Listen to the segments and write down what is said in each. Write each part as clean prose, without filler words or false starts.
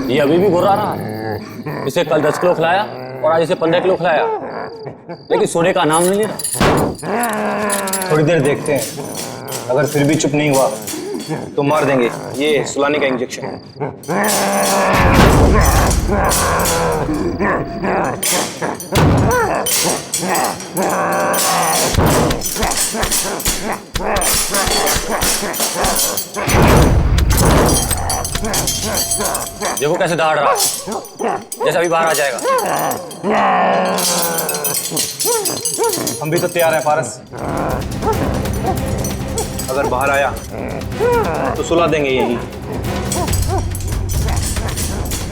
ये अभी भी घुरा रहा है। इसे कल 10 किलो खिलाया और आज इसे 15 किलो खिलाया, लेकिन सोने का नाम नहीं ले रहा। थोड़ी देर देखते हैं, अगर फिर भी चुप नहीं हुआ तो मार देंगे। ये सुलाने का इंजेक्शन है। देखो कैसे दौड़ रहा है, जैसे अभी बाहर आ जाएगा। हम भी तो तैयार हैं पारस। अगर बाहर आया तो सुला देंगे यही।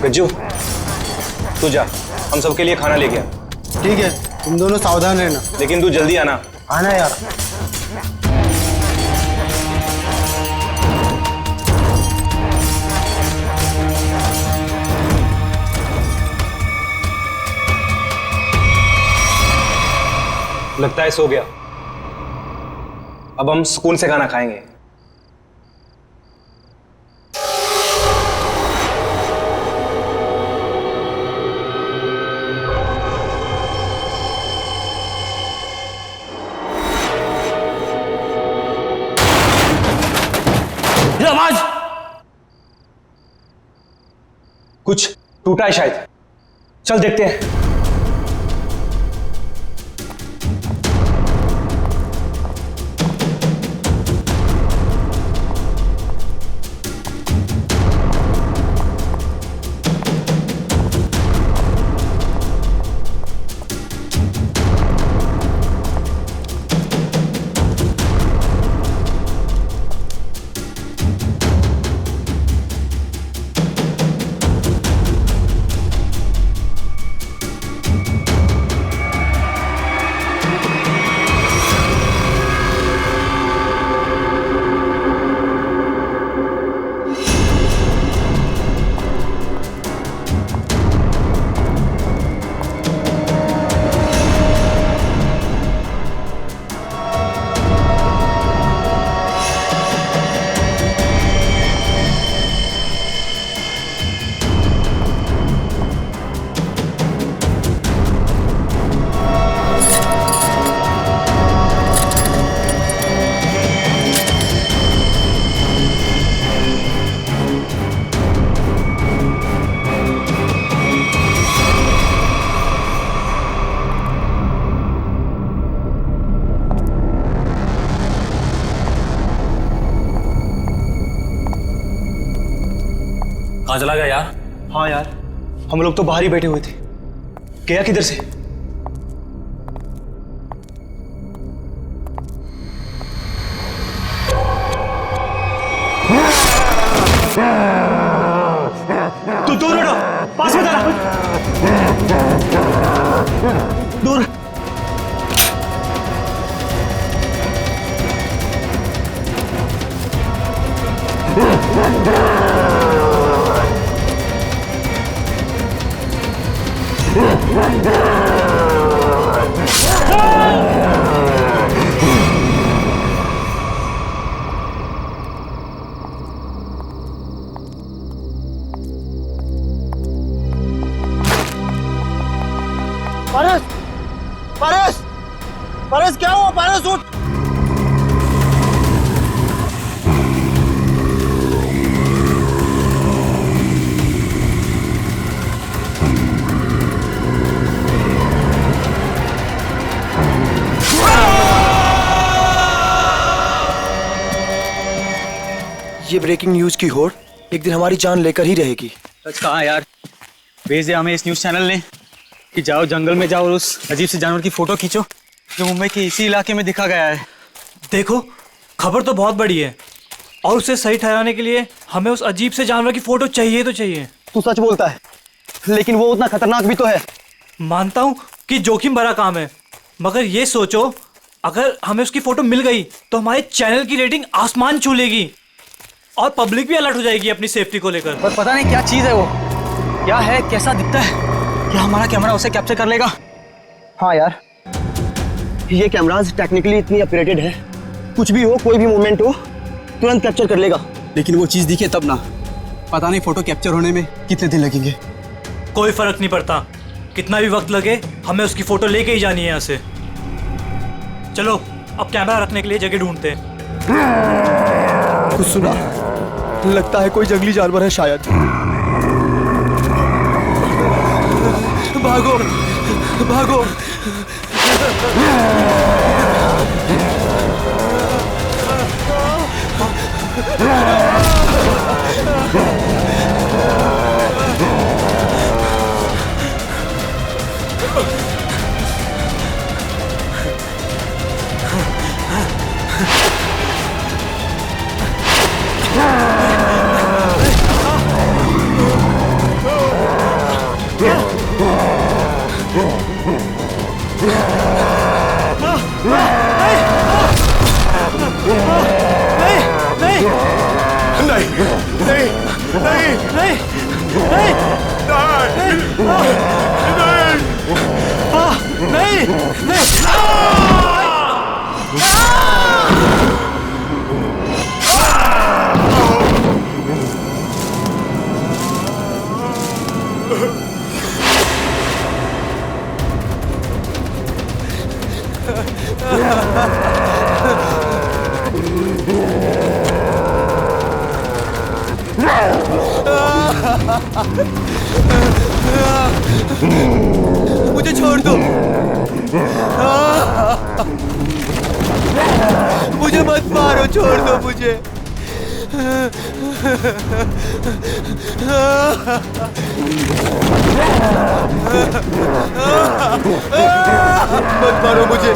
गज्जू तू जा, हम सबके लिए खाना लेके आ। ठीक है, तुम दोनों सावधान रहना। लेकिन तू जल्दी आना। आना यार। लगता है सो गया। अब हम सुकून से खाना खाएंगे। ये आवाज कुछ टूटा है शायद। चल देखते हैं। कहाँ चला गया यार? हाँ यार, हम लोग तो बाहर ही बैठे हुए थे। गया किधर से? तू दूर हटो, पास में जा। दूर। पारस, पारस, पारस क्या हुआ? पारस उठ। ये ब्रेकिंग न्यूज की होड़ एक दिन हमारी जान लेकर ही रहेगी। सच कहा यार, भेज दे हमें इस न्यूज चैनल ने कि जाओ जंगल में जाओ और उस अजीब से जानवर की फोटो खींचो जो मुंबई के इसी इलाके में दिखा गया है। देखो, खबर तो बहुत बड़ी है और उसे सही ठहराने के लिए हमें उस अजीब से जानवर की फोटो चाहिए तो चाहिए। तू सच बोलता है, लेकिन वो उतना खतरनाक भी तो है। मानता हूँ कि जोखिम भरा काम है, मगर ये सोचो अगर हमें उसकी फोटो मिल गई तो हमारे चैनल की रेटिंग आसमान छू लेगी और पब्लिक भी अलर्ट हो जाएगी अपनी सेफ्टी को लेकर। पर पता नहीं क्या चीज है वो, क्या है, कैसा दिखता है, क्या हमारा कैमरा उसे कैप्चर कर लेगा? हाँ यार, ये कैमराज टेक्निकली इतनी अपग्रेडेड है, कुछ भी हो, कोई भी मूवमेंट हो, तुरंत कैप्चर कर लेगा। लेकिन वो चीज दिखे तब ना, पता नहीं फोटो कैप्चर होने में कितने दिन लगेंगे। कोई फर्क नहीं पड़ता, कितना भी वक्त लगे हमें उसकी फोटो लेके ही जानी है यहाँ से। चलो अब कैमरा रखने के लिए जगह ढूंढते हैं। कुछ सुना? लगता है कोई जंगली जानवर है शायद। भागो भागो। मुझे छोड़ दो। मुझे मत मारो, छोड़ दो मुझे। मत मारो मुझे।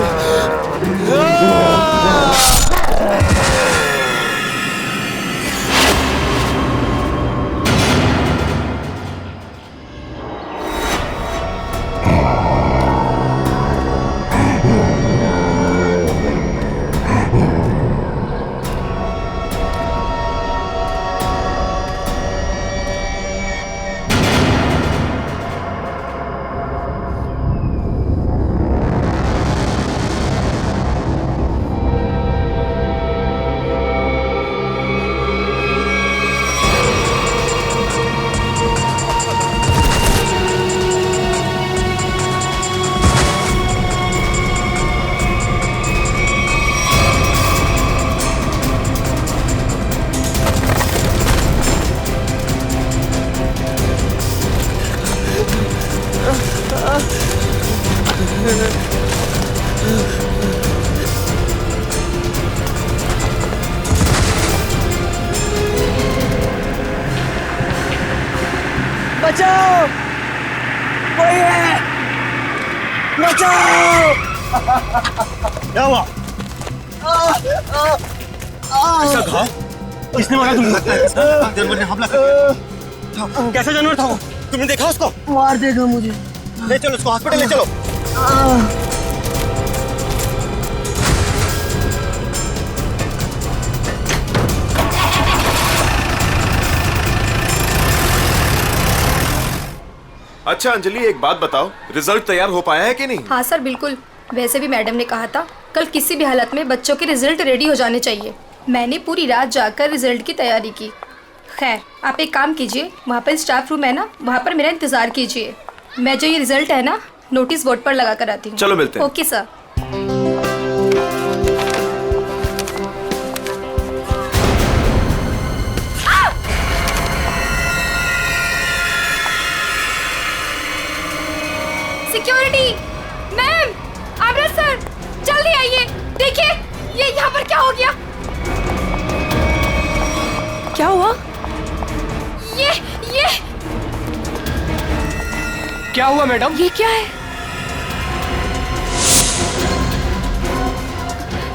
बचाओ, कोई है, बचाओ। क्या हुआ? ऐसा घाव किसने मारा तुमको? जानवर ने हमला कर दिया। कैसा जानवर था वो? तुमने देखा उसको? मार देगा मुझे। ले चलो उसको हॉस्पिटल ले चलो। अच्छा अंजलि, एक बात बताओ, रिजल्ट तैयार हो पाया है कि नहीं? हाँ सर, बिल्कुल। वैसे भी मैडम ने कहा था कल किसी भी हालत में बच्चों के रिजल्ट रेडी हो जाने चाहिए। मैंने पूरी रात जाकर रिजल्ट की तैयारी की। खैर, आप एक काम कीजिए, वहाँ पर स्टाफ रूम है ना, वहाँ पर मेरा इंतजार कीजिए। मैं जो ये रिजल्ट है ना, नोटिस बोर्ड पर लगा कर आती हूँ। चलो मिलते हैं। Okay sir. सिक्योरिटी मैम, आबरा सर, जल्दी आइए। देखिए ये यहाँ पर क्या हो गया। क्या हुआ? ये क्या हुआ मैडम? ये क्या है?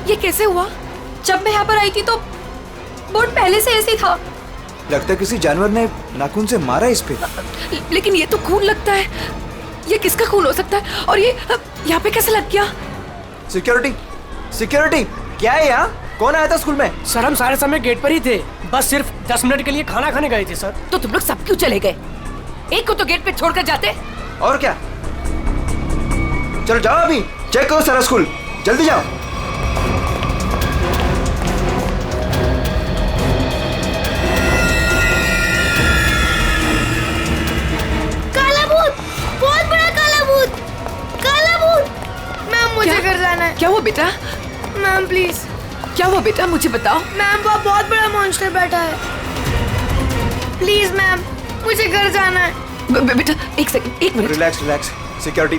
ये कैसे हुआ? जब मैं यहाँ पर आई थी तो बोर्ड पहले से ऐसे ही था। लगता है किसी जानवर ने नाखून से मारा इस पे। लेकिन ये तो खून लगता है। ये किसका खून हो सकता है? और ये यहाँ पे कैसे लग गया? सिक्योरिटी क्या है यहाँ? कौन आया था स्कूल में? सर हम सारे समय गेट पर ही थे, बस सिर्फ 10 मिनट के लिए खाना खाने गए थे सर। तो तुम लोग सब क्यों चले गए? एक को तो गेट पे छोड़कर जाते। और क्या? चलो जाओ, अभी चेक करो सारा स्कूल, जल्दी जाओ। बेटा? Ma'am please. क्या हुआ बेटा, मुझे बताओ। मैम वो बहुत बड़ा मॉन्स्टर बैठा है। प्लीज मैम, मुझे घर जाना है। बेटा एक सेकंड, एक मिनट। Relax relax. सिक्योरिटी।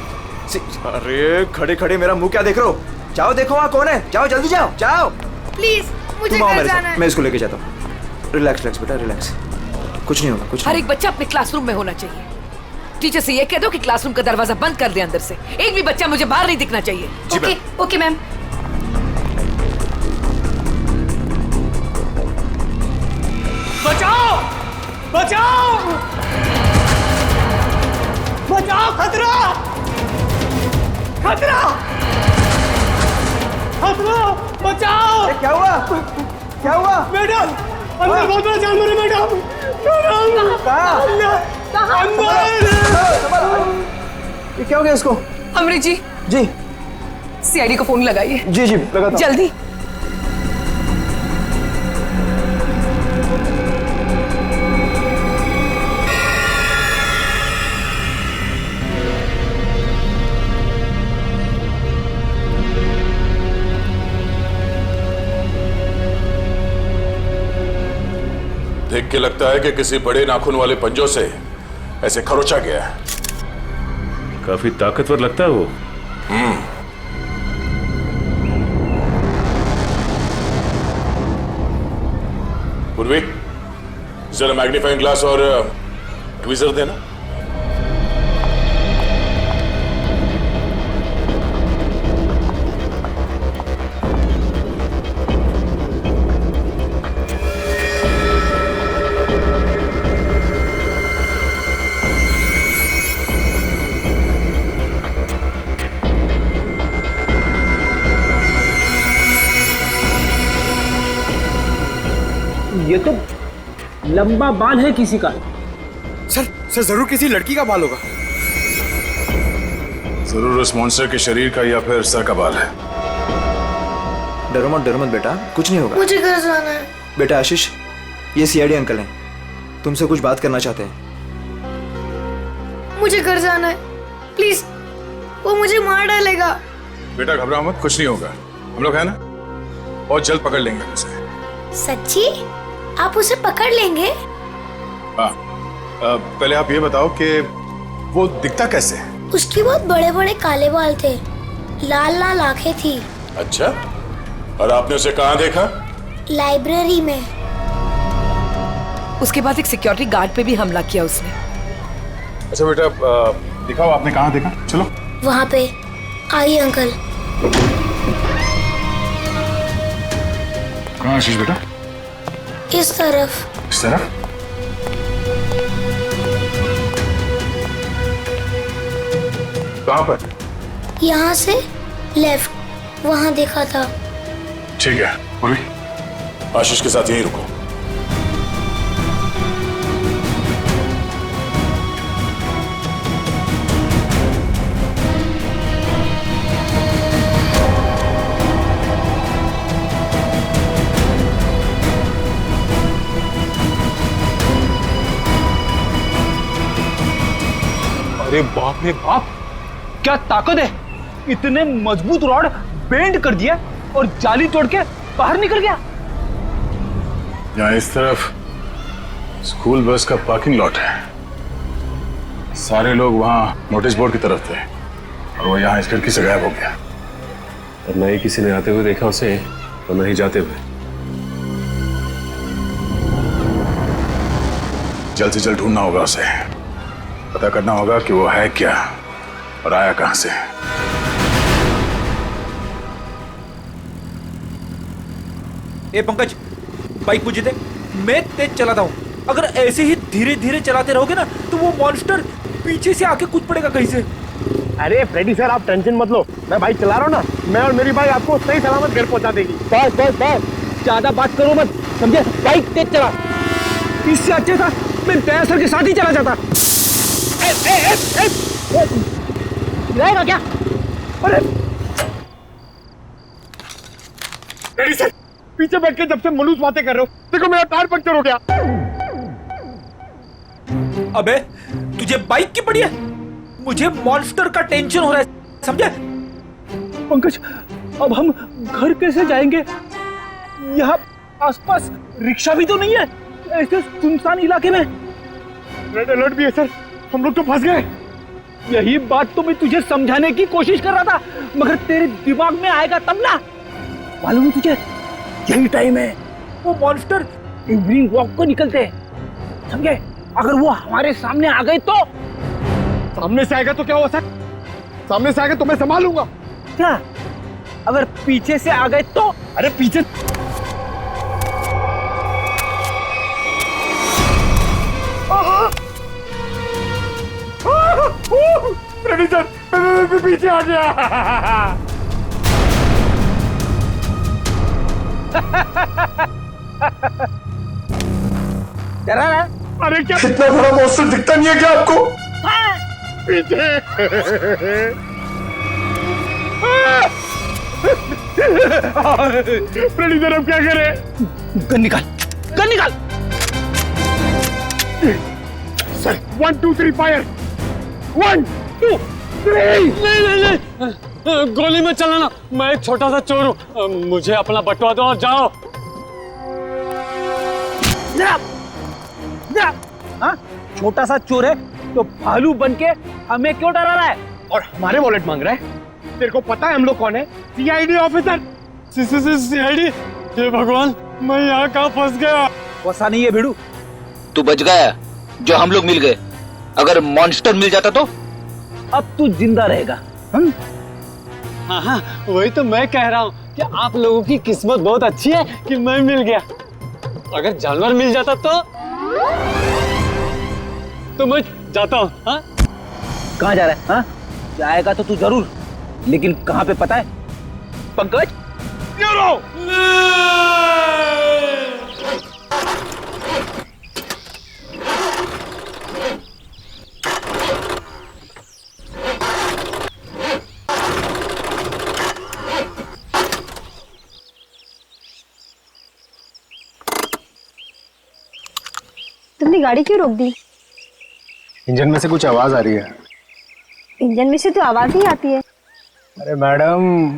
अरे खड़े खड़े मेरा मुंह क्या देख रहे हो? जाओ देखो वहाँ कौन है, जाओ जल्दी जाओ जाओ। प्लीज मुझे तुम आओ घर मेरे जाना साथ, है। मैं इसको लेके जाता हूँ। रिलैक्स रिलैक्स बेटा रिलैक्स, कुछ नहीं होगा कुछ हर नहीं। एक बच्चा अपने क्लासरूम में होना चाहिए। टीचर से ये कह दो कि क्लासरूम का दरवाजा बंद कर दे अंदर से। एक भी बच्चा मुझे बाहर नहीं दिखना चाहिए। Okay okay ma'am. बचाओ बचाओ बचाओ, खतरा खतरा खतरा, बचाओ। क्या हुआ क्या हुआ? मैडम अंदर बहुत बड़ा जानवर है मैडम। अंदर। ये क्या हो गया इसको? अमृत जी, जी सीआईडी को फोन लगाइए। जी जी लगाता हूँ। जल्दी। देख के लगता है कि किसी बड़े नाखून वाले पंजों से ऐसे खरोचा गया है। काफी ताकतवर लगता है वो। पूर्वी, जरा मैग्नीफाइंग ग्लास और ट्वीजर देना। ये तो लंबा बाल है किसी का। सर जरूर किसी लड़की का बाल होगा। जरूर उस मॉन्स्टर के शरीर का या फिर सर का बाल है। डरो मत बेटा, कुछ नहीं होगा। मुझे घर जाना है। बेटा आशीष, ये सीआईडी अंकल हैं, तुमसे कुछ बात करना चाहते हैं। मुझे घर जाना है प्लीज, वो मुझे मार डालेगा। बेटा घबराओ मत, कुछ नहीं होगा। हम लोग है ना, बहुत जल्द पकड़ लेंगे उसे। सच्ची? आप उसे पकड़ लेंगे? हाँ, पहले आप ये बताओ कि वो दिखता कैसे है? उसके बहुत बड़े बड़े काले बाल थे, लाल लाल आंखें थी। अच्छा, और आपने उसे कहाँ देखा? लाइब्रेरी में। उसके बाद एक सिक्योरिटी गार्ड पे भी हमला किया उसने। अच्छा बेटा, दिखाओ आपने कहाँ देखा। चलो वहाँ पे। आइए अंकल। कहाँ आशीष बेटा? इस तरफ। इस तरफ? कहाँ पर? यहाँ से लेफ्ट, वहाँ देखा था। ठीक है, पूरी आशीष के साथ यहीं रुको। अरे बाप रे बाप, क्या ताकत है! इतने मजबूत रॉड बेंड कर दिया और जाली तोड़ के बाहर निकल गया। यहाँ इस तरफ स्कूल बस का पार्किंग लॉट है। सारे लोग वहाँ नोटिस बोर्ड की तरफ थे और वो यहाँ इस खिड़की से गायब हो गया। और न ही किसी ने आते हुए देखा उसे और न ही जाते हुए। जल्द से जल्द ढूंढना होगा उसे, पता करना होगा कि वो है क्या और आया कहां से। ए पंकज, बाइक मुझे दे, मैं तेज चलाता हूँ। अगर ऐसे ही धीरे धीरे चलाते रहोगे ना तो वो मॉन्स्टर पीछे से आके कूद पड़ेगा कहीं से। अरे फ्रेडी सर, आप टेंशन मत लो, मैं बाइक चला रहा हूँ ना, मैं और मेरी बाइक आपको सही सलामत घर पहुंचा देगी। बस बस बस, ज्यादा बात करो मत, समझे? बाइक तेज चला। इससे अच्छे था मैं दया सर के साथ ही चला जाता। रहेगा क्या? अरे फ्रेडी सर, पीछे बैठ के जब से मलूस बातें कर रहे हो, देखो मेरा टायर पंक्चर हो गया। अबे तुझे बाइक की पड़ी है, मुझे मॉन्स्टर का टेंशन हो रहा है, समझे? पंकज, अब हम घर कैसे जाएंगे? यहाँ आसपास रिक्शा भी तो नहीं है, ऐसे सुनसान इलाके में। रेड अलर्ट भी है सर, हम लोग तो फंस गए। यही बात तो मैं तुझे समझाने की कोशिश कर रहा था, मगर तेरे दिमाग में आएगा तब ना। मालूम है तुझे, यही टाइम है वो मॉन्स्टर इवनिंग वॉक को निकलते हैं, समझे? अगर वो हमारे सामने आ गए तो? सामने से आएगा तो क्या हुआ सर? सामने से आएगा तो मैं संभालूंगा। क्या अगर पीछे से आ गए तो? अरे पीछे सर, पीछे आ गया। डरा रहा? अरे क्या इतना बड़ा मॉन्स्टर दिखता नहीं है क्या आपको? पीछे। प्रेडिटर अब क्या करें? गन निकाल, गन निकाल। Sir 1 2 3 fire. 1 2 3। नहीं, गोली में चलाना, मैं एक छोटा सा चोर हूँ, मुझे अपना बटवा दो और जाओ। हाँ? छोटा सा चोर है तो भालू बन के हमें क्यों डरा रहा है और हमारे वॉलेट मांग रहा है? तेरे को पता है हम लोग कौन है? CID officer. सीआईडी? हे भगवान, मैं यहाँ कहाँ फंस गया? फंसा नहीं है भिड़ू, तू बच गया जो हम लोग मिल गए। अगर मॉन्स्टर मिल जाता तो? अब तू जिंदा रहेगा। हाँ, वही तो मैं कह रहा हूँ कि आप लोगों की किस्मत बहुत अच्छी है कि मैं मिल गया। अगर जानवर मिल जाता तो मैं जाता हूँ। हाँ? कहाँ जा रहा है? हाँ? जाएगा तो तू जरूर, लेकिन कहाँ पे पता है? पंकज? तुमने गाड़ी क्यों रोक दी? इंजन में से कुछ आवाज आ रही है। इंजन में से तो आवाज ही आती है। अरे मैडम,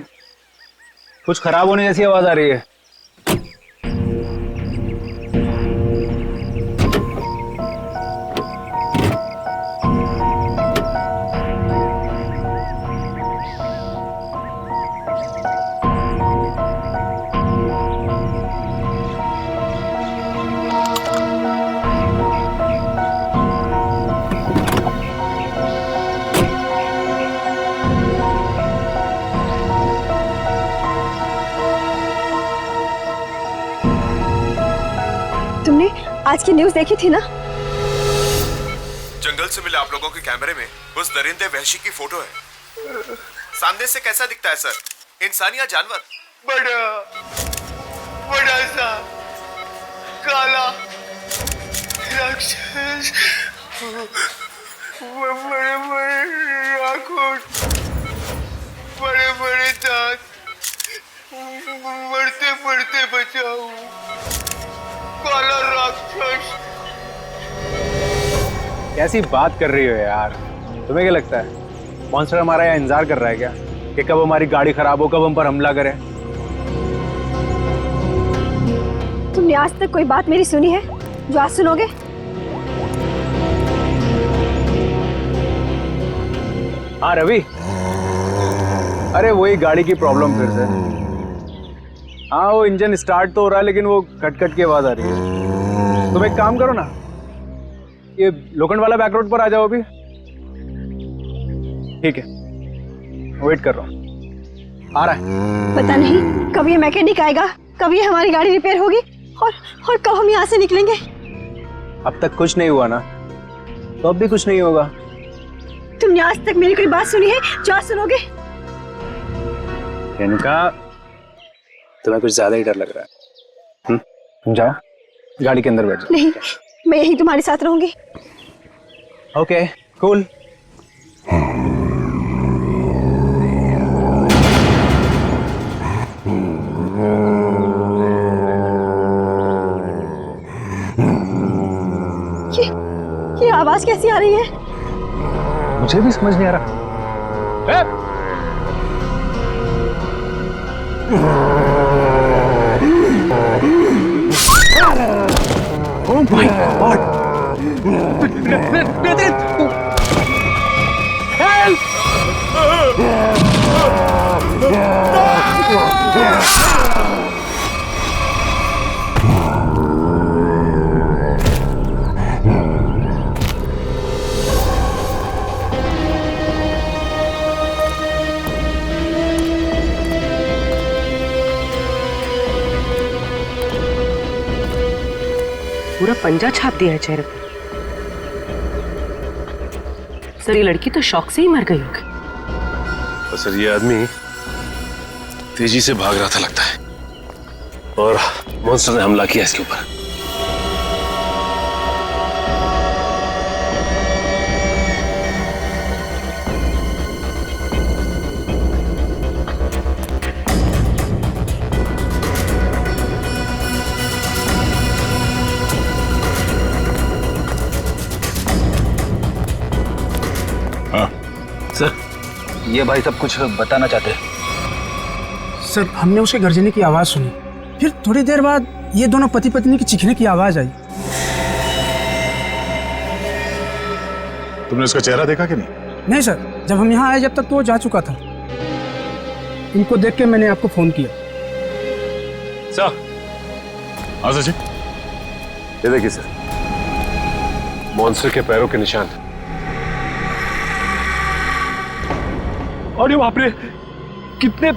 कुछ खराब होने जैसी आवाज आ रही है। आज की न्यूज़ देखी थी ना? जंगल से मिले आप लोगों के कैमरे में उस दरिंदे वहशी की फोटो है। सामने से कैसा दिखता है सर? इंसान या जानवर? बड़ा सा काला राक्षस, बड़े बड़े आंखों, बड़े बड़े दांत, बढ़ते बढ़ते बचाओ, काला राक्षस। कैसी बात कर रही हो यार? तुम्हें क्या लगता है मॉन्स्टर हमारा यहाँ इंतजार कर रहा है क्या कि कब हमारी गाड़ी खराब हो, कब हम पर हमला करे? तुमने आज तक कोई बात मेरी सुनी है जो आज सुनोगे? हाँ रवि, अरे वही गाड़ी की प्रॉब्लम फिर से। हाँ, वो इंजन स्टार्ट तो हो रहा है लेकिन वो कट कट की आवाज आ रही है। तुम एक काम करो ना, ये लोखंड वाला बैक रोड पर आ जाओ अभी। ठीक है, वेट कर रहा हूँ, आ रहा है। पता नहीं कब ये मैकेनिक आएगा, कब ये हमारी गाड़ी रिपेयर होगी और कब हम यहाँ से निकलेंगे। अब तक कुछ नहीं हुआ ना, तो अब भी कुछ नहीं होगा। तुमने आज तक मेरी कोई बात सुनी है जो आज सुनोगे? इनका तुम्हें कुछ ज्यादा ही डर लग रहा है। तुम जाओ, गाड़ी के अंदर बैठ जाओ। नहीं, मैं यहीं तुम्हारे साथ रहूंगी। Okay, cool. ये आवाज कैसी आ रही है? मुझे भी समझ नहीं आ रहा। Oh my God! Help! पूरा पंजा छाप दिया है चेहरे पर। सर ये लड़की तो शौक से ही मर गई होगी। सर ये आदमी तेजी से भाग रहा था लगता है और मॉन्स्टर ने हमला किया इसके ऊपर। सर ये भाई सब कुछ बताना चाहते हैं। सर हमने उसके गर्जने की आवाज सुनी, फिर थोड़ी देर बाद ये दोनों पति पत्नी की चीखने की आवाज आई। तुमने उसका चेहरा देखा कि नहीं? नहीं सर, जब हम यहाँ आए जब तक तो वो जा चुका था। इनको देख के मैंने आपको फोन किया। सर हाँ सचिन, ये देखिए सर, मॉन्स्टर के पैरों के निशान। और ये बाप रे, कितने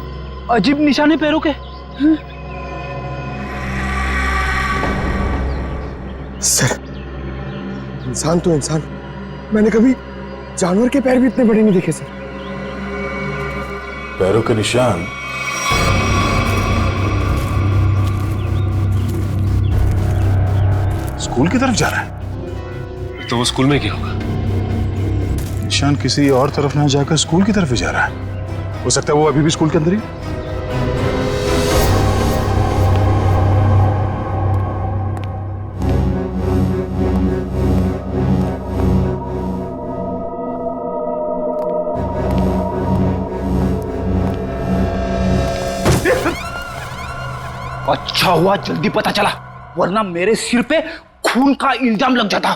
अजीब निशाने पैरों के। सर इंसान तो इंसान, मैंने कभी जानवर के पैर भी इतने बड़े नहीं देखे सर। पैरों के निशान? स्कूल की तरफ जा रहा है? तो वो स्कूल में क्या होगा? निशान किसी और तरफ ना जाकर स्कूल की तरफ ही जा रहा है। हो सकता है वो अभी भी स्कूल के अंदर ही। अच्छा हुआ जल्दी पता चला, वरना मेरे सिर पे खून का इल्जाम लग जाता।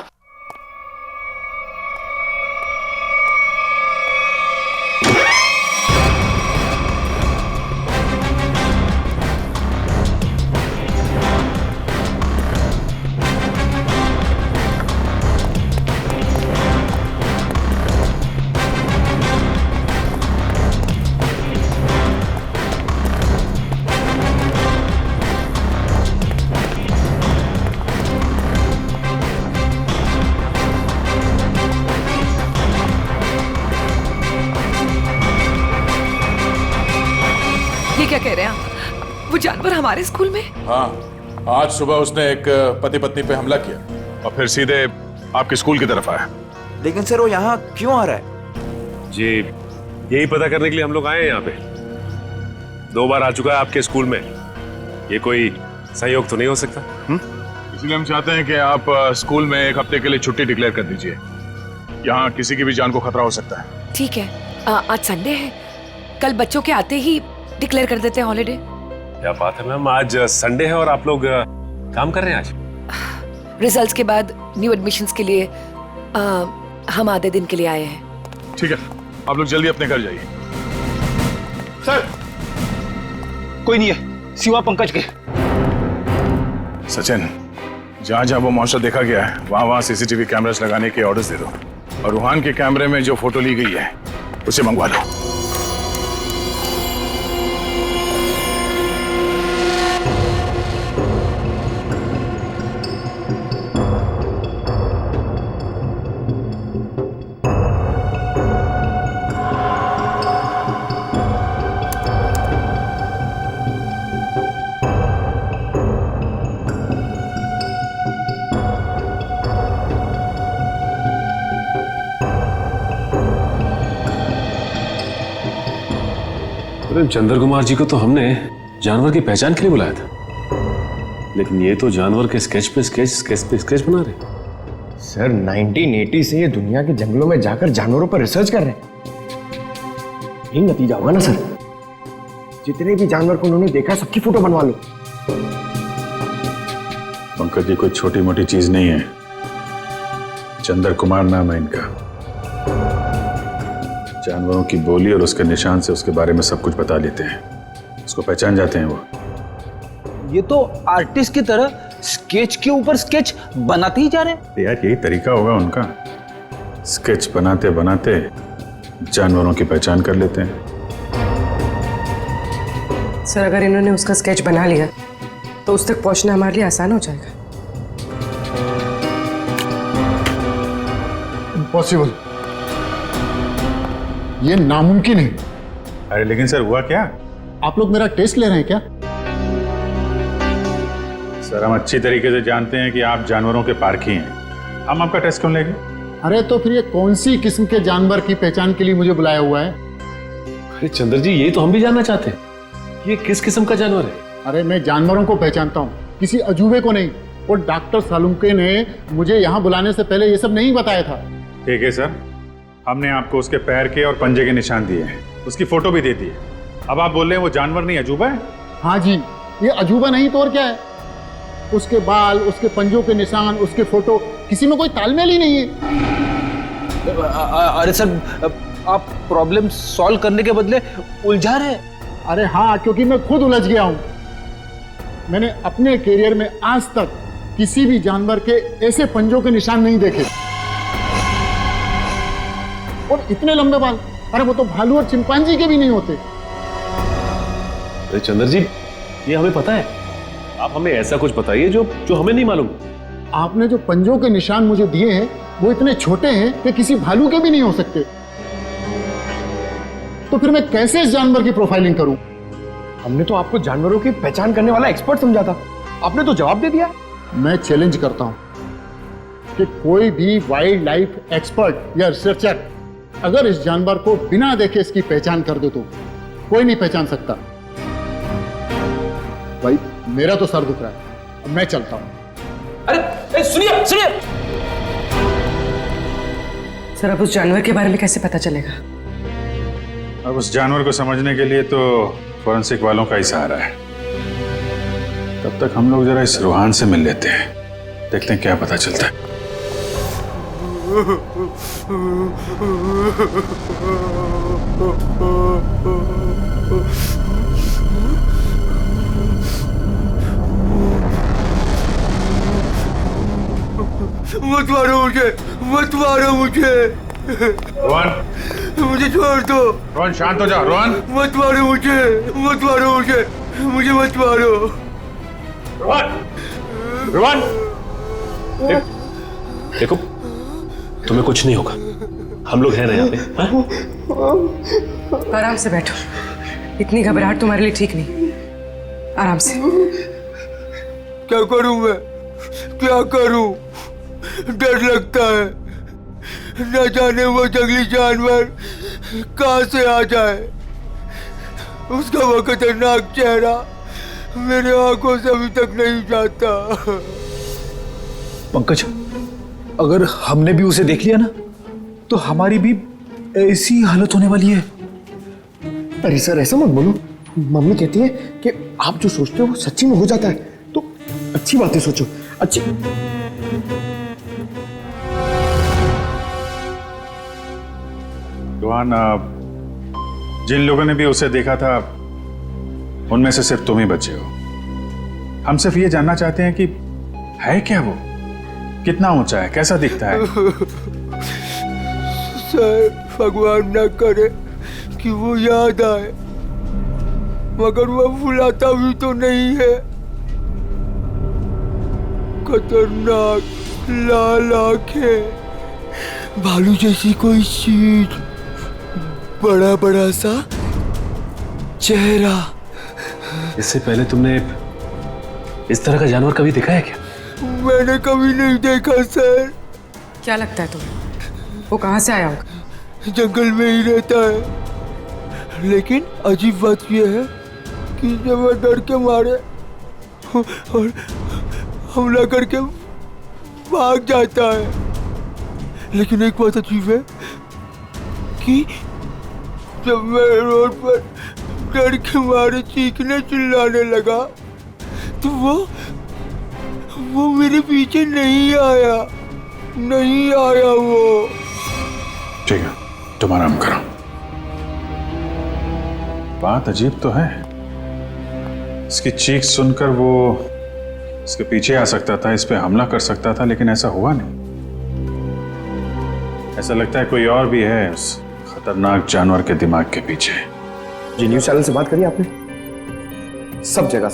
ये क्या कह रहे हैं आप? वो जानवर हमारे स्कूल में? हाँ, आज सुबह उसने एक पति पत्नी पे हमला किया और फिर सीधे आपके स्कूल की तरफ आया। लेकिन सर वो यहाँ क्यों आ रहा है? जी यही पता करने के लिए हम लोग आए हैं यहाँ पे। 2 बार आ चुका है आपके स्कूल में, ये कोई सहयोग तो नहीं हो सकता? इसलिए हम चाहते हैं कि आप स्कूल में 1 हफ्ते के लिए छुट्टी डिक्लेयर कर दीजिए। यहाँ किसी की भी जान को खतरा हो सकता है। ठीक है, आज संडे है, कल बच्चों के आते ही डिक्लेयर कर देते हैं हॉलिडे। क्या बात है मैम, आज संडे है और आप लोग काम कर रहे हैं आज? रिजल्ट्स के बाद न्यू एडमिशंस के लिए हम आधे दिन के लिए आए हैं। ठीक है, आप लोग जल्दी अपने घर जाइए। सर कोई नहीं है सिवा पंकज के। सचिन, जहां जहां वो मॉन्स्टर देखा गया है वहां वहां सीसीटीवी कैमरास लगाने के ऑर्डर्स दे दो और रूहान के कैमरे में जो फोटो ली गई है उसे मंगवा लो। चंद्र कुमार जी को तो हमने जानवर की पहचान के लिए बुलाया था, लेकिन ये तो जानवर के स्केच पे स्केच बना रहे। सर 1980 से ये दुनिया के जंगलों में जाकर जानवरों पर रिसर्च कर रहे हैं। यही नतीजा होगा ना सर? जितने भी जानवर को उन्होंने देखा सबकी फोटो बनवा लो। पंकज जी कोई छोटी मोटी चीज नहीं है। चंद्र कुमार नाम है इनका। जानवरों की बोली और उसके निशान से उसके बारे में सब कुछ बता लेते हैं, उसको पहचान जाते हैं वो। ये तो आर्टिस्ट की तरह स्केच के ऊपर स्केच बनाते ही जा रहे हैं। यार यही तरीका होगा उनका, स्केच बनाते बनाते जानवरों की पहचान कर लेते हैं। सर अगर इन्होंने उसका स्केच बना लिया तो उस तक पहुंचना हमारे लिए आसान हो जाएगा। इम्पॉसिबल, ये नामुमकिन है। अरे लेकिन सर हुआ क्या? आप लोग मेरा टेस्ट ले रहे हैं क्या? सर हम अच्छी तरीके से जानते हैं कि आप जानवरों के पारखी हैं, हम आपका टेस्ट क्यों लेंगे? अरे तो फिर ये कौन सी किस्म के जानवर की पहचान के लिए मुझे बुलाया हुआ है? अरे चंद्र जी ये तो हम भी जानना चाहते हैं, ये किस किस्म का जानवर है? अरे मैं जानवरों को पहचानता हूँ, किसी अजूबे को नहीं। और डॉक्टर सालुंके ने मुझे यहाँ बुलाने से पहले ये सब नहीं बताया था। ठीक है सर, हमने आपको उसके पैर के और पंजे के निशान दिए हैं, उसकी फोटो भी दे दी है। अब आप बोल रहे हैं वो जानवर नहीं अजूबा है? हाँ जी, ये अजूबा नहीं तो और क्या है। उसके बाल, उसके पंजों के निशान, उसके फोटो, किसी में कोई तालमेल ही नहीं है। अरे सर आप प्रॉब्लम सॉल्व करने के बदले उलझा रहे हैं। अरे हाँ, क्योंकि मैं खुद उलझ गया हूँ। मैंने अपने करियर में आज तक किसी भी जानवर के ऐसे पंजों के निशान नहीं देखे। और इतने लंबे बाल, अरे वो तो भालू और चिंपांजी के भी नहीं होते। अरे चंद्र जी ये हमें पता है, आप हमें ऐसा कुछ बताइए जो हमें नहीं मालूम। आपने जो पंजों के निशान मुझे दिए हैं वो इतने छोटे हैं कि किसी भालू के भी नहीं हो सकते। तो फिर मैं कैसे इस जानवर की प्रोफाइलिंग करूं? हमने तो आपको जानवरों की पहचान करने वाला एक्सपर्ट समझा था, आपने तो जवाब दे दिया। मैं चैलेंज करता हूं कि कोई भी वाइल्ड लाइफ एक्सपर्ट या रिसर्चर अगर इस जानवर को बिना देखे इसकी पहचान कर दे तो कोई नहीं पहचान सकता। भाई मेरा तो सर दुख रहा है, अब मैं चलता हूं। अरे सुनिए सुनिए सर अब उस जानवर के बारे में कैसे पता चलेगा? अब उस जानवर को समझने के लिए तो फॉरेंसिक वालों का ही सहारा है। तब तक हम लोग जरा इस रूहान से मिल लेते हैं, देखते हैं क्या पता चलता है। मत मारो मुझे, मत मारो मुझे। रोहन मुझे छोड़ दो। रोहन शांत हो जा। रोहन मत मारो मुझे, मत मारो मुझे, मुझे मत मारो। रोहन रोहन देखो तुम्हें कुछ नहीं होगा, हम लोग हैं ना यहाँ पे। हाँ? आराम से बैठो, इतनी घबराहट तुम्हारे लिए ठीक नहीं। आराम से। क्या करूं मैं, क्या करूं? डर लगता है, न जाने वो जंगली जानवर कहां से आ जाए। उसका वो खतरनाक चेहरा मेरे आंखों से अभी तक नहीं जाता। पंकज, अगर हमने भी उसे देख लिया ना तो हमारी भी ऐसी हालत होने वाली है। अरे सर ऐसा मत बोलो, मम्मी कहती है कि आप जो सोचते हो वो सच्ची में हो जाता है, तो अच्छी बातें सोचो। अच्छी रोहन, जिन लोगों ने भी उसे देखा था उनमें से सिर्फ तुम ही बचे हो। हम सिर्फ ये जानना चाहते हैं कि है क्या वो, कितना ऊंचा है, कैसा दिखता है। सर भगवान न करे कि वो याद आए, मगर वो भुलाता भी तो नहीं है। खतरनाक लाल आंखें, भालू जैसी कोई चीज, बड़ा बड़ा सा चेहरा। इससे पहले तुमने इस तरह का जानवर कभी देखा है क्या? मैंने कभी नहीं देखा सर। क्या लगता है तुम्हें वो कहाँ से आया होगा? जंगल में ही रहता है, लेकिन अजीब बात यह है कि जब वह डर के मारे और हमला करके भाग जाता है। लेकिन एक बात अजीब है कि जब मैं रोड पर डर के मारे चीखने चिल्लाने लगा तो वो मेरे पीछे नहीं आया वो। ठीक है, तुम आराम करो। बात अजीब तो है, इसकी चीख सुनकर वो इसके पीछे आ सकता था, इस पे हमला कर सकता था, लेकिन ऐसा हुआ नहीं। ऐसा लगता है कोई और भी है उस खतरनाक जानवर के दिमाग के पीछे। जी न्यूज चैनल से बात करी आपने? सब जगह।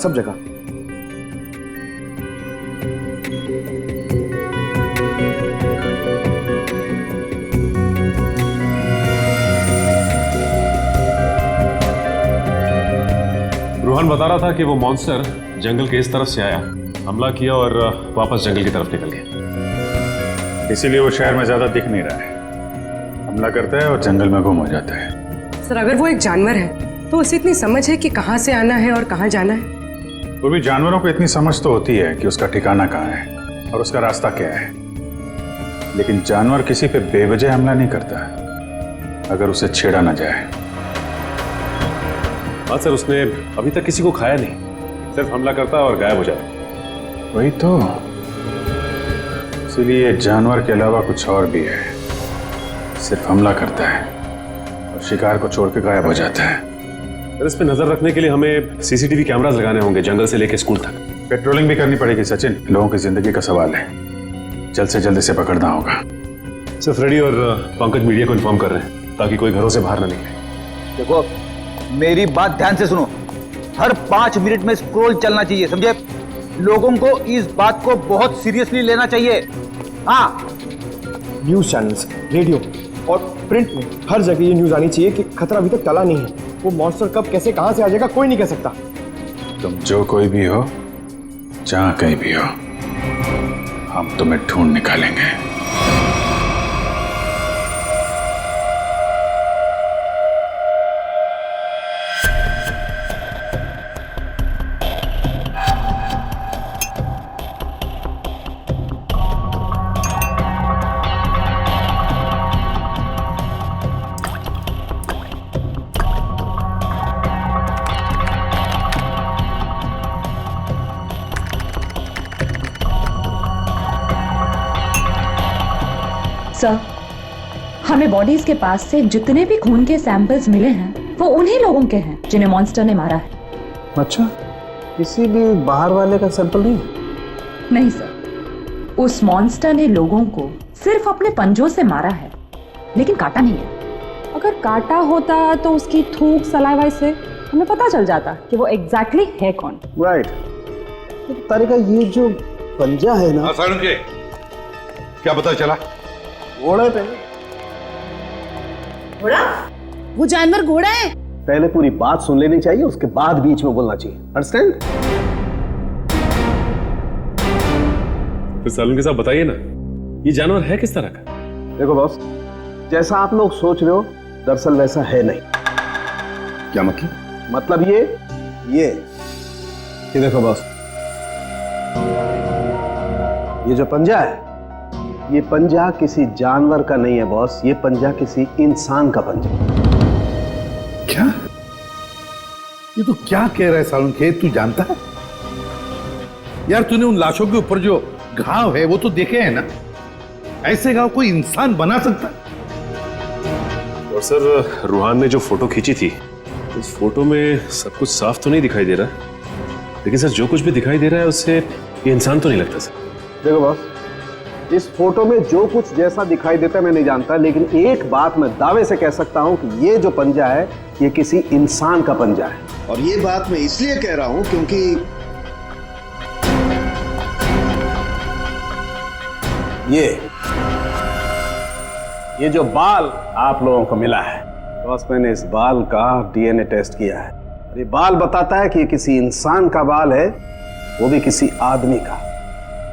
रोहन बता रहा था कि वो मॉन्स्टर जंगल के इस तरफ से आया, हमला किया और वापस जंगल की तरफ निकल गया। इसीलिए वो शहर में ज्यादा दिख नहीं रहा है, हमला करता है और जंगल में गुम हो जाता है। सर अगर वो एक जानवर है तो उसे इतनी समझ है कि कहाँ से आना है और कहाँ जाना है? वो भी जानवरों को इतनी समझ तो होती है कि उसका ठिकाना कहाँ है और उसका रास्ता क्या है, लेकिन जानवर किसी पे बेवजह हमला नहीं करता अगर उसे छेड़ा ना जाए। हाँ सर, उसने अभी तक किसी को खाया नहीं, सिर्फ हमला करता और गायब हो जाता। वही तो, इसीलिए जानवर के अलावा कुछ और भी है, सिर्फ हमला करता है और शिकार को छोड़ के गायब हो जाता है। सर इस पे नजर रखने के लिए हमें सीसीटीवी कैमरास लगाने होंगे जंगल से लेकर स्कूल तक। पेट्रोलिंग भी करनी पड़ेगी सचिन, लोगों की जिंदगी का सवाल है, जल्द से जल्द इसे पकड़ना होगा। सर फ्रेडी और पंकज मीडिया को इन्फॉर्म कर रहे हैं ताकि कोई घरों से बाहर ना निकले। देखो मेरी बात ध्यान से सुनो, हर 5 मिनट में स्क्रॉल चलना चाहिए, समझे? लोगों को इस बात को बहुत सीरियसली लेना चाहिए। हाँ, न्यूज चैनल्स, रेडियो और प्रिंट में हर जगह ये न्यूज आनी चाहिए कि खतरा अभी तक टला नहीं है। वो मॉन्स्टर कब कैसे कहां से आ जाएगा कोई नहीं कह सकता। तुम जो कोई भी हो, जहां कहीं भी हो, हम तुम्हें ढूंढ निकालेंगे। सर, हमें बॉडीज के पास से जितने भी खून के सैंपल्स मिले हैं वो उन्हीं लोगों के हैं जिन्हें मॉन्स्टर ने मारा है। अच्छा, किसी भी बाहर वाले का सैंपल नहीं? नहीं सर, उस मॉन्स्टर ने लोगों को सिर्फ अपने पंजों से मारा है, लेकिन काटा नहीं है। अगर काटा होता तो उसकी थूक सलाइवा से हमें पता चल जाता कि वो एग्जैक्टली है कौन। राइट। तो तारिका, ये जो पंजा है ना, क्या पता चला? घोड़े पे। घोड़ा? वो जानवर घोड़ा है? पहले पूरी बात सुन लेनी चाहिए, उसके बाद बीच में बोलना चाहिए। अंडरस्टैंड? तो सालून के साथ बताइए ना, ये जानवर है किस तरह का? देखो बॉस, जैसा आप लोग सोच रहे हो दरअसल वैसा है नहीं। क्या मतलब? मतलब ये देखो बॉस, ये जो पंजा है, ये पंजा किसी जानवर का नहीं है बॉस, ये पंजा किसी इंसान का पंजा। क्या? ये तो क्या कह रहा है सालून के? तू जानता है यार, तूने उन लाशों के ऊपर जो घाव है वो तो देखे हैं ना? ऐसे घाव कोई इंसान बना सकता? और सर रूहान ने जो फोटो खींची थी, उस फोटो में सब कुछ साफ तो नहीं दिखाई दे रहा, लेकिन सर जो कुछ भी दिखाई दे रहा है उससे ये इंसान तो नहीं लगता सर। देखो बॉस, इस फोटो में जो कुछ जैसा दिखाई देता है मैं नहीं जानता, लेकिन एक बात मैं दावे से कह सकता हूं कि ये जो पंजा है ये किसी इंसान का पंजा है। और ये बात मैं इसलिए कह रहा हूं क्योंकि ये जो बाल आप लोगों को मिला है बॉस, मैंने इस बाल का डीएनए टेस्ट किया है। ये बाल बताता है कि ये किसी इंसान का बाल है, वो भी किसी आदमी का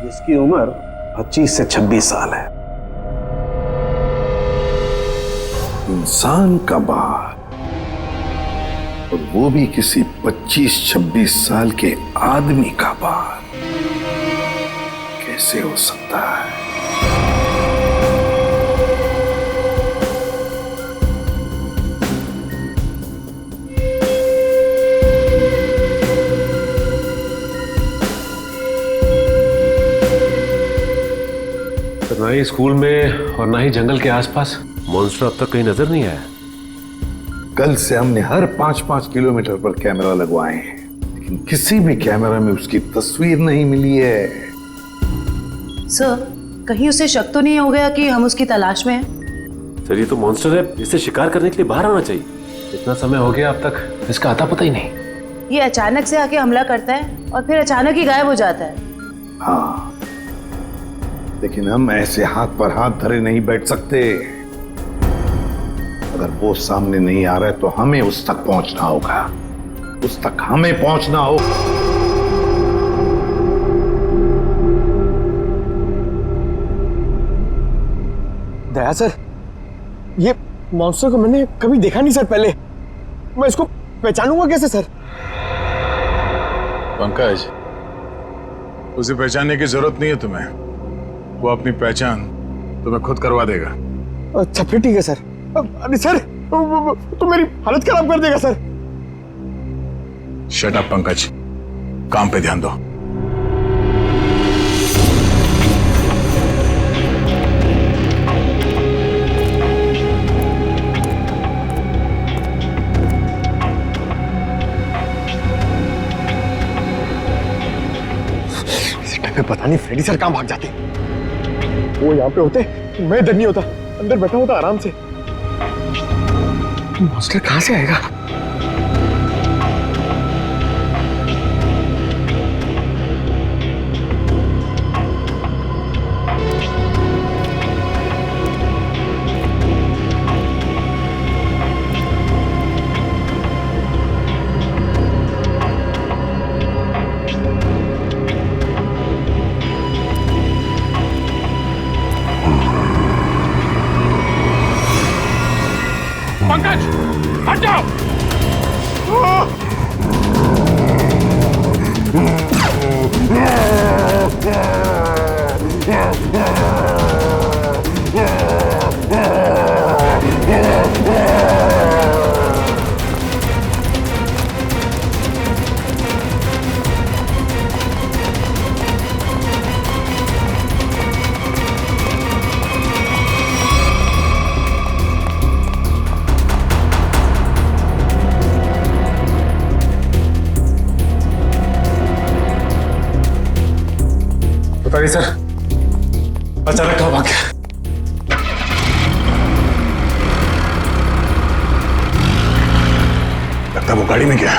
जिसकी उम्र 25 से 26 साल है। इंसान का बाल, और वो भी किसी 25-26 साल के आदमी का बाल, कैसे हो सकता है? ही स्कूल में और ना ही जंगल के आसपास मॉन्स्टर अब तक कहीं नजर नहीं आया। कल से हमने हर 5-5 किलोमीटर पर कैमरा लगवाए हैं, लेकिन किसी भी कैमरा में उसकी तस्वीर नहीं मिली है। सर, कहीं उसे शक तो नहीं हो गया कि हम उसकी तलाश में हैं? सर ये तो मॉन्स्टर है, इसे शिकार करने के लिए बाहर आना चाहिए। इतना समय हो गया अब तक इसका आता पता ही नहीं। ये अचानक से आके हमला करता है और फिर अचानक ही गायब हो जाता है। हाँ, लेकिन हम ऐसे हाथ पर हाथ धरे नहीं बैठ सकते। अगर वो सामने नहीं आ रहा है तो हमें उस तक पहुंचना होगा, उस तक हमें पहुंचना होगा। दया सर, ये मॉन्स्टर को मैंने कभी देखा नहीं सर पहले। मैं इसको पहचानूंगा कैसे सर? पंकज, उसे पहचानने की जरूरत नहीं है तुम्हें, वो अपनी पहचान तुम्हें खुद करवा देगा। अच्छा फिर ठीक है सर। अरे सर, तो मेरी हालत खराब कर देगा सर। शट अप पंकज, काम पे ध्यान दो। पता नहीं फ्रेडी सर कहां भाग जाते। वो यहाँ पे होते मैं इधर नहीं होता, अंदर बैठा होता आराम से। मॉन्स्टर कहां से आएगा? पंकज, हट जाओ। पता नहीं सर, अचानक कहाँ भाग गया। लगता वो गाड़ी में गया।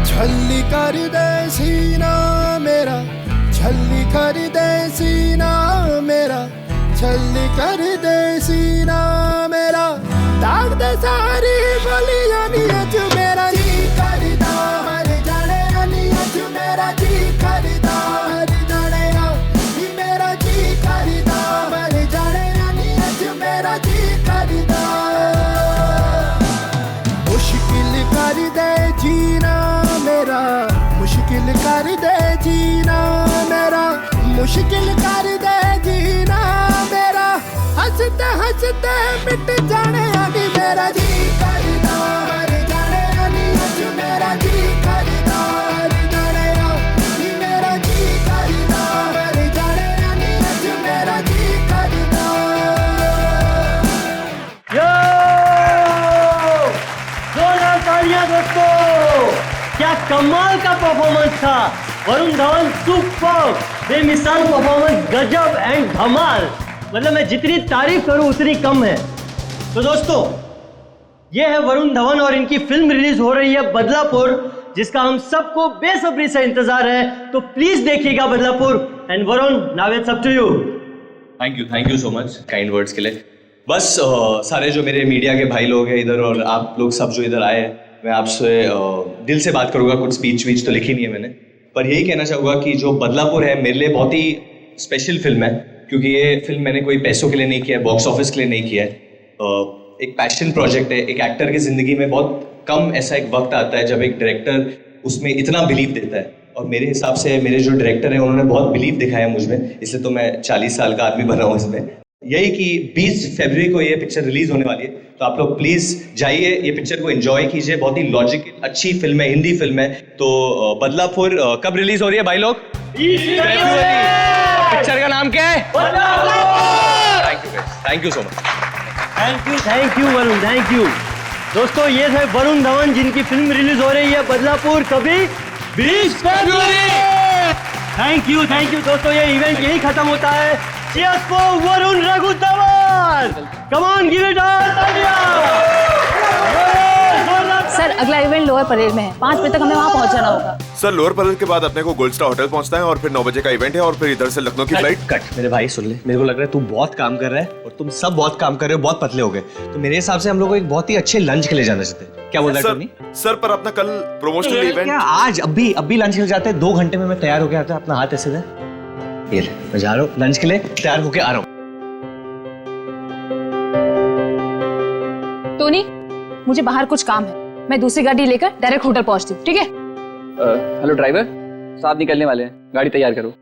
छल्ली कर दे सीना मेरा, छल्ली कर दे सीना मेरा, छल्ली कर दे सीना मेरा, दाग दे सारी गलियां नी अज मेरा जी करदा हर जाने नी अज मेरा जी करदा हर जाने नी मेरा जी करदा हर जाने नी अज मेरा जी करदा। मुश्किल कर दे जीना मेरा, मुश्किल कर दे जीना मेरा, मुश्किल कर दे जीना मेरा, हंसते हंसते मिट जाने आनी मेरा जी करदा हर जाने आनी अज मेरा जी करदा हर जाने आनी मेरा जी करदा हर जाने आनी अज मेरा जी करदा। यो जोरदार तालियां दोस्तों, क्या कमाल का परफॉर्मेंस था। वरुण धवन सुपर, बेमिसाल परफॉर्मेंस, गजब एंड धमाल। मतलब मैं जितनी तारीफ करूं उतनी कम है। तो दोस्तों ये है वरुण धवन और इनकी फिल्म रिलीज हो रही है बदलापुर, जिसका हम सबको बेसब्री से इंतजार है। तो प्लीज देखिएगा Badlapur. And Varun, now it's up to you. Thank you so much kind words के लिए। बस सारे जो मेरे मीडिया के भाई लोग हैं इधर और आप लोग सब जो इधर आए हैं, मैं आपसे दिल से बात करूंगा। कुछ स्पीच वीच तो लिखी नहीं है मैंने, पर यही कहना चाहूँगा कि जो बदलापुर है मेरे लिए बहुत ही स्पेशल फिल्म है, क्योंकि ये फिल्म मैंने कोई पैसों के लिए नहीं किया है, बॉक्स ऑफिस के लिए नहीं किया है। एक पैशन प्रोजेक्ट है। एक एक्टर की ज़िंदगी में बहुत कम ऐसा एक वक्त आता है जब एक डायरेक्टर उसमें इतना बिलीव देता है और मेरे हिसाब से मेरे जो डायरेक्टर हैं उन्होंने बहुत बिलीव दिखाया मुझ में, इसलिए तो मैं 40 साल का आदमी बना हूँ इसमें। यही कि 20 फरवरी को ये पिक्चर रिलीज होने वाली है, तो आप लोग प्लीज जाइए, ये पिक्चर को एंजॉय कीजिए। बहुत ही लॉजिकल अच्छी फिल्म है, हिंदी फिल्म है। तो बदलापुर कब रिलीज हो रही है भाई लोग? पिक्चर का नाम क्या है? Thank you so much. Thank you Varun, thank you. दोस्तों ये थे वरुण धवन जिनकी फिल्म रिलीज हो रही है बदलापुर कभी 20 फरवरी। थैंक यू दोस्तों, ये इवेंट यही खत्म होता है। Cheers for Varun Raghu Dhawan. Come on, give it all, तालियां। सर अगला इवेंट लोअर परेड में है, 5 बजे तक हमें वहाँ पहुँचना होगा। सर लोअर परेड के बाद अपने को गोल्ड स्टार होटल पहुंचना है और फिर 9 बजे का इवेंट है और फिर इधर से लखनऊ की फ्लाइट। कट मेरे भाई सुन ले, मेरे को लग रहा है तू बहुत काम कर रहा है और तुम सब बहुत काम कर रहे हो, बहुत पतले हो गए। तो मेरे हिसाब से हम लोग को एक बहुत ही अच्छे लंच के लिए जाना चाहते हैं। क्या बोल रहा है टोनी? सर पर अपना कल प्रमोशनल इवेंट आज अभी लंच के लिए जाते हैं। 2 घंटे में मैं तैयार हो गया था। अपना हाथ ऐसे दे, ये ले, मैं जा रहा हूँ लंच के लिए, तैयार होके आ रहा हूँ। टोनी मुझे बाहर कुछ काम है, मैं दूसरी गाड़ी लेकर डायरेक्ट होटल पहुंचती हूँ, ठीक है? हेलो ड्राइवर साहब, निकलने वाले हैं, गाड़ी तैयार करो।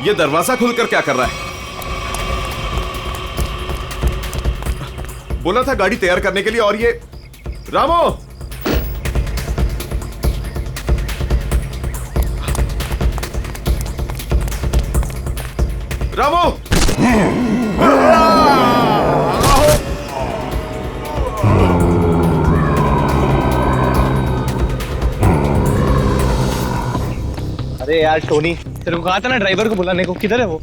ये दरवाजा खुलकर क्या कर रहा है? बोला था गाड़ी तैयार करने के लिए और ये रामो! रामो! अरे यार टोनी, तेरे को कहा था ना ड्राइवर को बुलाने को, किधर है वो?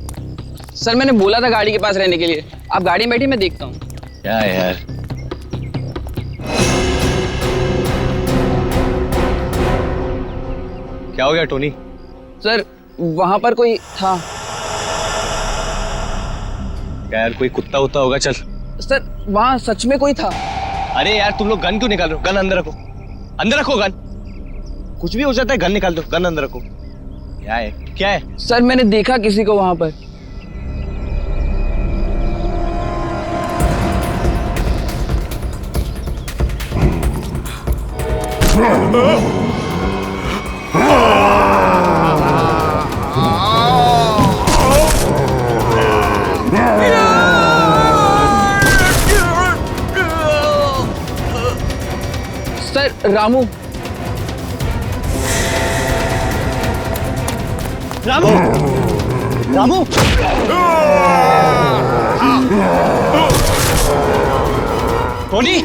सर मैंने बोला था गाड़ी के पास रहने के लिए, आप गाड़ी में बैठिए, मैं देखता हूँ। क्या है यार? क्या हो गया टोनी? सर वहां पर कोई था। क्या यार, कोई कुत्ता उत्ता होगा? चल। सर वहां सच में कोई था। अरे यार तुम लोग गन क्यों निकाल रहे हो? गन अंदर रखो, अंदर रखो गन। कुछ भी हो जाता है, गन निकाल दो, गन अंदर रखो। क्या है? क्या है? सर मैंने देखा किसी को वहां पर। सर रामू। रामू! रामू! टोनी!